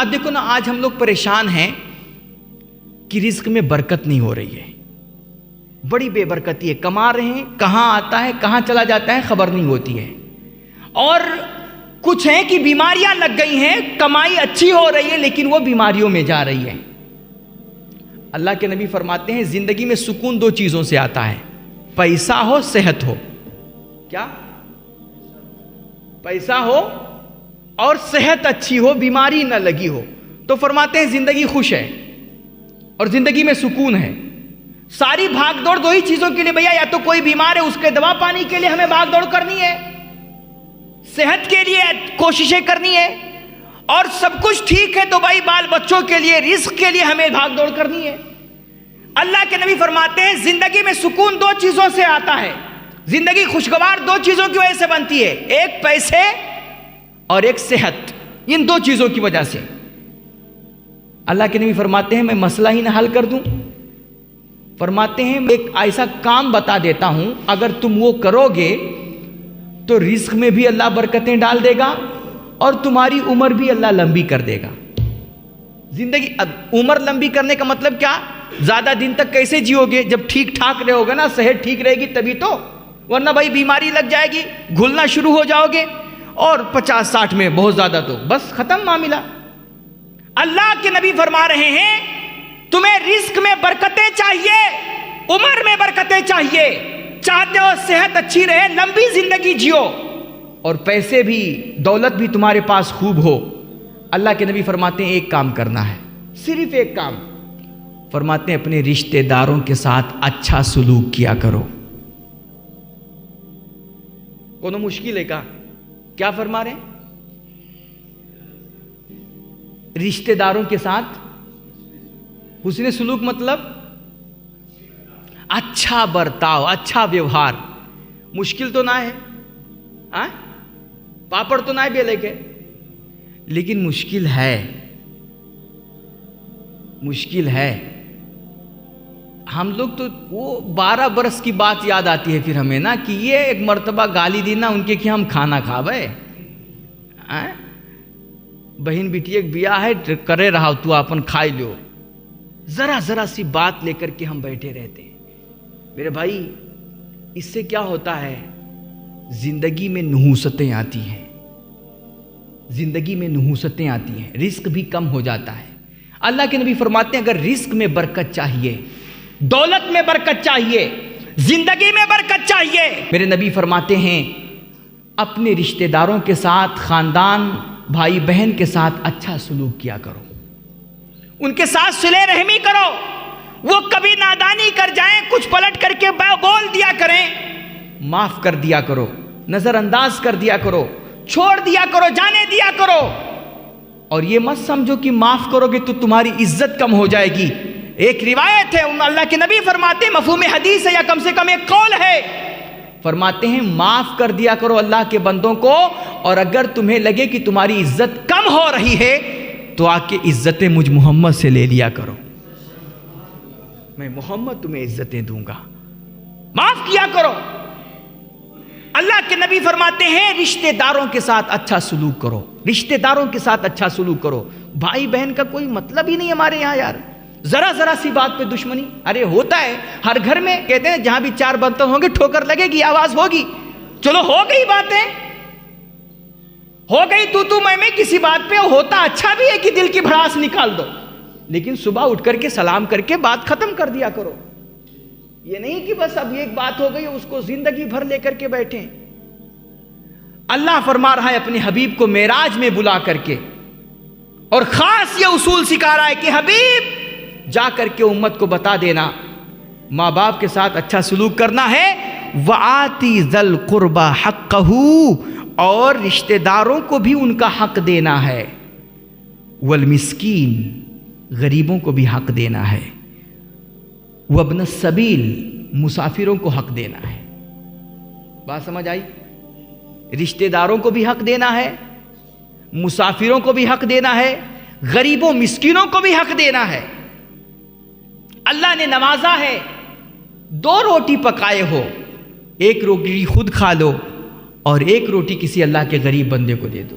اب دیکھو نا، آج ہم لوگ پریشان ہیں کہ رزق میں برکت نہیں ہو رہی ہے، بڑی بے برکتی ہے، کما رہے ہیں، کہاں آتا ہے کہاں چلا جاتا ہے خبر نہیں ہوتی ہے، اور کچھ ہیں کہ بیماریاں لگ گئی ہیں، کمائی اچھی ہو رہی ہے لیکن وہ بیماریوں میں جا رہی ہے۔ اللہ کے نبی فرماتے ہیں زندگی میں سکون دو چیزوں سے آتا ہے، پیسہ ہو صحت ہو۔ کیا؟ پیسہ ہو اور صحت اچھی ہو، بیماری نہ لگی ہو، تو فرماتے ہیں زندگی خوش ہے اور زندگی میں سکون ہے۔ ساری بھاگ دوڑ دو ہی چیزوں کے لیے بھیا، یا تو کوئی بیمار ہے اس کے دوا پانے کے لیے ہمیں بھاگ دوڑ کرنی ہے، صحت کے لیے کوششیں کرنی ہے، اور سب کچھ ٹھیک ہے تو بھائی بال بچوں کے لیے، رزق کے لیے ہمیں بھاگ دوڑ کرنی ہے۔ اللہ کے نبی فرماتے ہیں زندگی میں سکون دو چیزوں سے آتا ہے، زندگی خوشگوار دو چیزوں کی وجہ سے بنتی ہے، ایک پیسے اور ایک صحت، ان دو چیزوں کی وجہ سے۔ اللہ کے نبی فرماتے ہیں میں مسئلہ ہی نہ حل کر دوں، فرماتے ہیں ایک ایسا کام بتا دیتا ہوں اگر تم وہ کرو گے تو رزق میں بھی اللہ برکتیں ڈال دے گا اور تمہاری عمر بھی اللہ لمبی کر دے گا۔ زندگی عمر لمبی کرنے کا مطلب کیا؟ زیادہ دن تک کیسے جیو گے؟ جب ٹھیک ٹھاک رہو گے نا، صحت ٹھیک رہے گی تبھی تو، ورنہ بھائی بیماری لگ جائے گی، گھلنا شروع ہو جاؤ گے، اور 50-60 میں بہت زیادہ تو بس ختم معاملہ۔ اللہ کے نبی فرما رہے ہیں تمہیں رزق میں برکتیں چاہیے، عمر میں برکتیں چاہیے، چاہتے ہو صحت اچھی رہے، لمبی زندگی جیو، اور پیسے بھی دولت بھی تمہارے پاس خوب ہو، اللہ کے نبی فرماتے ہیں ایک کام کرنا ہے، صرف ایک کام، فرماتے ہیں اپنے رشتہ داروں کے ساتھ اچھا سلوک کیا کرو۔ کونو مشکل ہے کیا فرما رہے ہیں؟ رشتہ داروں کے ساتھ حسن سلوک مطلب اچھا برتاؤ، اچھا ویوہار۔ مشکل تو نہ ہے، پاپڑ تو نہ بیلے کے، لیکن مشکل ہے۔ ہم لوگ تو وہ 12 برس کی بات یاد آتی ہے پھر ہمیں نا، کہ یہ ایک مرتبہ گالی دی نا ان کے کہ ہم کھانا کھا بھے، بہن بیٹی ایک بیاہ ہے کرے رہا تو اپن کھائی لو، ذرا سی بات لے کر کے ہم بیٹھے رہتے ہیں۔ میرے بھائی اس سے کیا ہوتا ہے؟ زندگی میں نحوستیں آتی ہیں، زندگی میں نحوستیں آتی ہیں، رزق بھی کم ہو جاتا ہے۔ اللہ کے نبی فرماتے ہیں اگر رزق میں برکت چاہیے، دولت میں برکت چاہیے، زندگی میں برکت چاہیے، میرے نبی فرماتے ہیں اپنے رشتہ داروں کے ساتھ، خاندان بھائی بہن کے ساتھ اچھا سلوک کیا کرو، ان کے ساتھ صلہ رحمی کرو، وہ کبھی نادانی کر جائیں کچھ پلٹ کر کے بول دیا کریں، معاف کر دیا کرو، نظر انداز کر دیا کرو، چھوڑ دیا کرو، جانے دیا کرو، اور یہ مت سمجھو کہ معاف کرو گے تو تمہاری عزت کم ہو جائے گی۔ ایک روایت ہے، اللہ کے نبی فرماتے ہیں، مفہوم حدیث ہے یا کم سے کم ایک قول ہے، فرماتے ہیں معاف کر دیا کرو اللہ کے بندوں کو، اور اگر تمہیں لگے کہ تمہاری عزت کم ہو رہی ہے تو آ کے عزتیں مجھ محمد سے لے لیا کرو، میں محمد تمہیں عزتیں دوں گا، معاف کیا کرو۔ اللہ کے نبی فرماتے ہیں رشتہ داروں کے ساتھ اچھا سلوک کرو، رشتہ داروں کے ساتھ اچھا سلوک کرو۔ بھائی بہن کا کوئی مطلب ہی نہیں ہمارے یہاں یار، ذرا سی بات پہ دشمنی، ارے ہوتا ہے ہر گھر میں، کہتے ہیں جہاں بھی 4 برتن ہوں گے ٹھوکر لگے گی، آواز ہوگی، چلو ہو گئی باتیں، ہو گئی تو میں کسی بات پہ، ہوتا اچھا بھی ہے کہ دل کی بھڑاس نکال دو، لیکن صبح اٹھ کر کے سلام کر کے بات ختم کر دیا کرو، یہ نہیں کہ بس اب ایک بات ہو گئی اس کو زندگی بھر لے کر کے بیٹھیں۔ اللہ فرما رہا ہے اپنے حبیب کو معراج میں بلا کر کے، اور خاص یہ اصول سکھا رہا ہے کہ حبیب جا کر کے امت کو بتا دینا ماں باپ کے ساتھ اچھا سلوک کرنا ہے، وَآتِ ذَا الْقُرْبَى حَقَّهُ، اور رشتہ داروں کو بھی ان کا حق دینا ہے، وَالْمِسْكِينَ، غریبوں کو بھی حق دینا ہے، وَابْنَ السَّبِيلِ، مسافروں کو حق دینا ہے۔ بات سمجھ آئی؟ رشتہ داروں کو بھی حق دینا ہے، مسافروں کو بھی حق دینا ہے، غریبوں مسکینوں کو بھی حق دینا ہے۔ اللہ نے نوازا ہے، 2 روٹی پکائے ہو، 1 روٹی خود کھا لو اور 1 روٹی کسی اللہ کے غریب بندے کو دے دو،